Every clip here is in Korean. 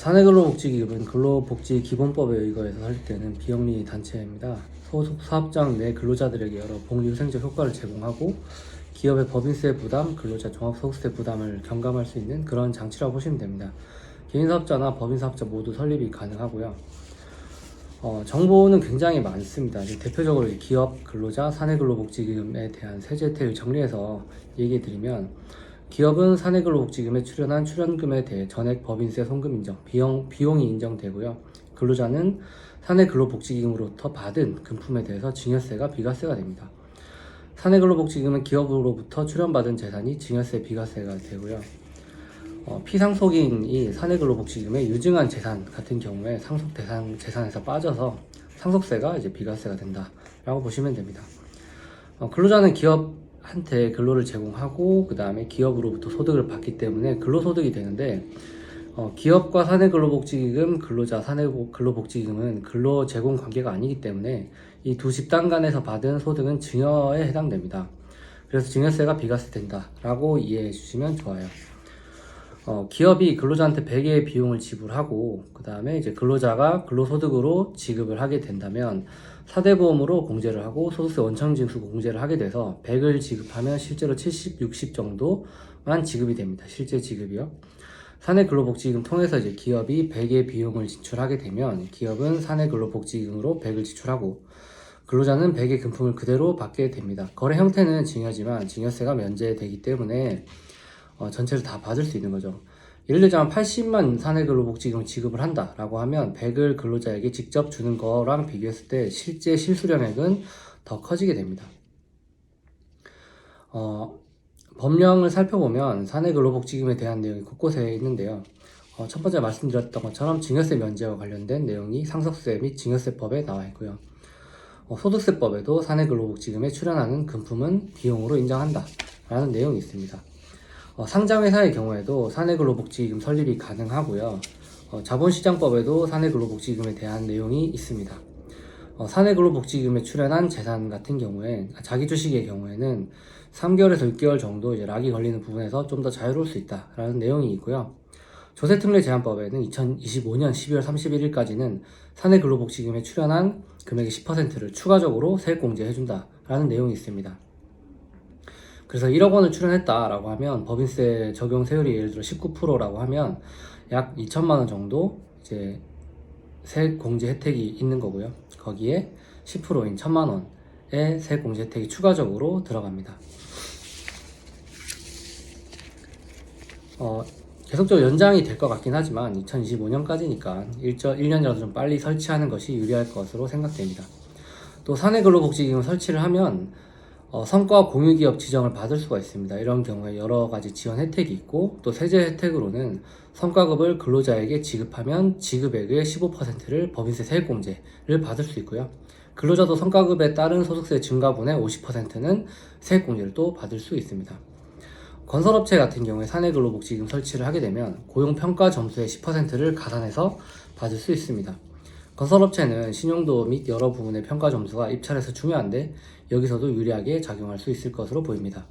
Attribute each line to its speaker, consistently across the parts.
Speaker 1: 사내근로복지기금은 근로복지기본법에 의거해서 설립되는 비영리 단체입니다. 소속 사업장 내 근로자들에게 여러 복리후생적 효과를 제공하고 기업의 법인세 부담, 근로자 종합소득세 부담을 경감할 수 있는 그런 장치라고 보시면 됩니다. 개인사업자나 법인사업자 모두 설립이 가능하고요. 정보는 굉장히 많습니다. 대표적으로 기업, 근로자, 사내근로복지기금에 대한 세제 혜택을 정리해서 얘기해 드리면, 기업은 사내근로복지금에 출연한 출연금에 대해 전액 법인세 송금 인정, 비용이 인정되고요. 근로자는 사내근로복지기금으로부터 받은 금품에 대해서 증여세가 비과세가 됩니다. 사내근로복지금은 기업으로부터 출연받은 재산이 증여세 비과세가 되고요. 피상속인이 사내근로복지금의 유증한 재산 같은 경우에 상속 대상 재산에서 빠져서 상속세가 비과세가 된다라고 보시면 됩니다. 근로자는 기업한테 근로를 제공하고 그 다음에 기업으로부터 소득을 받기 때문에 근로소득이 되는데, 기업과 사내근로복지기금, 근로자 사내근로복지기금은 근로 제공 관계가 아니기 때문에 이 두 집단 간에서 받은 소득은 증여에 해당됩니다. 그래서 증여세가 비과세 된다라고 이해해 주시면 좋아요. 기업이 근로자한테 100의 비용을 지불하고 그 다음에 근로자가 근로소득으로 지급을 하게 된다면 사대보험으로 공제를 하고 소득세 원천징수 공제를 하게 돼서 100을 지급하면 실제로 70, 60 정도만 지급이 됩니다. 실제 지급이요. 사내근로복지기금 통해서 기업이 100의 비용을 지출하게 되면 기업은 사내근로복지기금으로 100을 지출하고 근로자는 100의 금품을 그대로 받게 됩니다. 거래 형태는 증여지만 증여세가 면제되기 때문에 전체를 다 받을 수 있는 거죠. 예를 들자면 80만 사내근로복지금을 지급을 한다라고 하면 100을 근로자에게 직접 주는 거랑 비교했을 때 실제 실수령액은 더 커지게 됩니다. 법령을 살펴보면 사내근로복지금에 대한 내용이 곳곳에 있는데요. 첫 번째 말씀드렸던 것처럼 증여세 면제와 관련된 내용이 상속세 및 증여세법에 나와 있고요. 소득세법에도 사내근로복지금에 출연하는 금품은 비용으로 인정한다 라는 내용이 있습니다. 상장회사의 경우에도 사내근로복지기금 설립이 가능하고요. 자본시장법에도 사내근로복지기금에 대한 내용이 있습니다. 사내근로복지기금에 출연한 재산 같은 경우에, 자기주식의 경우에는 3개월에서 6개월 정도 락이 걸리는 부분에서 좀 더 자유로울 수 있다라는 내용이 있고요. 조세특례제한법에는 2025년 12월 31일까지는 사내근로복지기금에 출연한 금액의 10%를 추가적으로 세액공제해준다라는 내용이 있습니다. 그래서 1억 원을 출연했다라고 하면 법인세 적용 세율이 예를 들어 19%라고 하면 약 2천만 원 정도 세액 공제 혜택이 있는 거고요. 거기에 10%인 1천만 원의 세액 공제 혜택이 추가적으로 들어갑니다. 계속적으로 연장이 될 것 같긴 하지만 2025년까지니까 1년이라도 좀 빨리 설치하는 것이 유리할 것으로 생각됩니다. 또 사내근로복지기금 설치를 하면 성과 공유기업 지정을 받을 수가 있습니다. 이런 경우에 여러 가지 지원 혜택이 있고, 또 세제 혜택으로는 성과급을 근로자에게 지급하면 지급액의 15%를 법인세 세액공제를 받을 수 있고요. 근로자도 성과급에 따른 소득세 증가분의 50%는 세액공제를 또 받을 수 있습니다. 건설업체 같은 경우에 사내근로복지기금 설치를 하게 되면 고용평가 점수의 10%를 가산해서 받을 수 있습니다. 건설업체는 신용도 및 여러 부분의 평가 점수가 입찰에서 중요한데 여기서도 유리하게 작용할 수 있을 것으로 보입니다.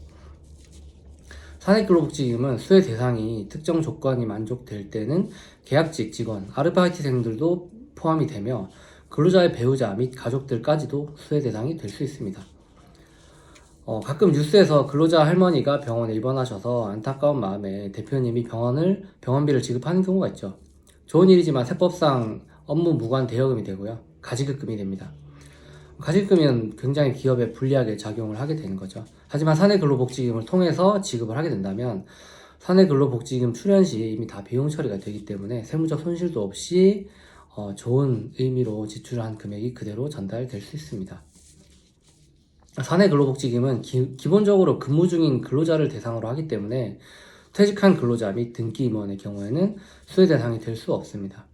Speaker 1: 사내근로복지기금은 수혜 대상이 특정 조건이 만족될 때는 계약직 직원, 아르바이트생들도 포함이 되며 근로자의 배우자 및 가족들까지도 수혜 대상이 될 수 있습니다. 가끔 뉴스에서 근로자 할머니가 병원에 입원하셔서 안타까운 마음에 대표님이 병원비를 지급하는 경우가 있죠. 좋은 일이지만 세법상 업무 무관 대여금이 되고요. 가지급금이 됩니다. 가지급금은 굉장히 기업에 불리하게 작용을 하게 되는 거죠. 하지만 사내근로복지기금을 통해서 지급을 하게 된다면 사내근로복지기금 출연 시 이미 다 비용 처리가 되기 때문에 세무적 손실도 없이 좋은 의미로 지출한 금액이 그대로 전달될 수 있습니다. 사내근로복지기금은 기본적으로 근무 중인 근로자를 대상으로 하기 때문에 퇴직한 근로자 및 등기 임원의 경우에는 수혜 대상이 될 수 없습니다.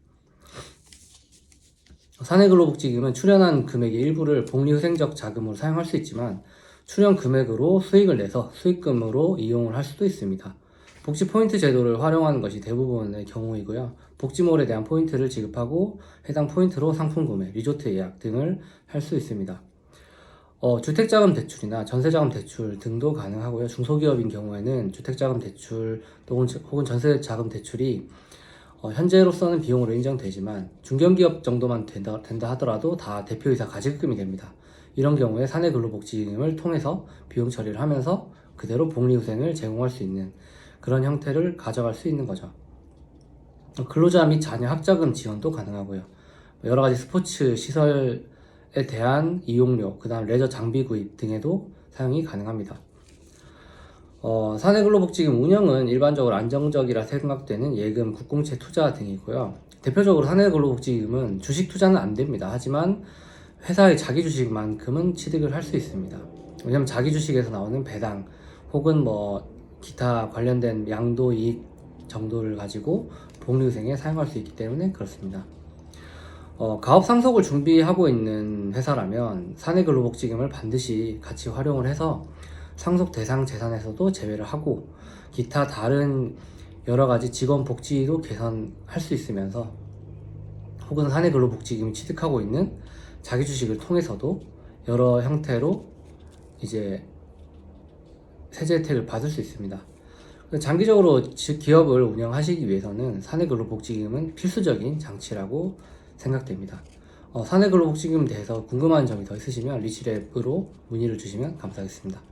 Speaker 1: 사내근로복지기금은 출연한 금액의 일부를 복리후생적 자금으로 사용할 수 있지만 출연 금액으로 수익을 내서 수익금으로 이용을 할 수도 있습니다. 복지포인트 제도를 활용하는 것이 대부분의 경우이고요. 복지몰에 대한 포인트를 지급하고 해당 포인트로 상품 구매, 리조트 예약 등을 할 수 있습니다. 주택자금 대출이나 전세자금 대출 등도 가능하고요. 중소기업인 경우에는 주택자금 대출 혹은 전세자금 대출이 현재로서는 비용으로 인정되지만 중견기업 정도만 된다 하더라도 다 대표이사 가지급금이 됩니다. 이런 경우에 사내근로복지금을 통해서 비용 처리를 하면서 그대로 복리후생을 제공할 수 있는 그런 형태를 가져갈 수 있는 거죠. 근로자 및 자녀 학자금 지원도 가능하고요. 여러 가지 스포츠 시설에 대한 이용료, 그 다음 레저 장비 구입 등에도 사용이 가능합니다. 사내근로복지금 운영은 일반적으로 안정적이라 생각되는 예금, 국공채 투자 등이고요. 대표적으로 사내근로복지금은 주식 투자는 안 됩니다. 하지만 회사의 자기 주식만큼은 취득을 할 수 있습니다. 왜냐하면 자기 주식에서 나오는 배당 혹은 기타 관련된 양도이익 정도를 가지고 복리후생에 사용할 수 있기 때문에 그렇습니다. 가업 상속을 준비하고 있는 회사라면 사내근로복지금을 반드시 같이 활용을 해서 상속 대상 재산에서도 제외를 하고 기타 다른 여러 가지 직원 복지도 개선할 수 있으면서 혹은 사내근로복지금이 취득하고 있는 자기 주식을 통해서도 여러 형태로 이제 세제 혜택을 받을 수 있습니다. 장기적으로 기업을 운영하시기 위해서는 사내근로복지금은 필수적인 장치라고 생각됩니다. 사내근로복지금에 대해서 궁금한 점이 더 있으시면 리치랩으로 문의를 주시면 감사하겠습니다.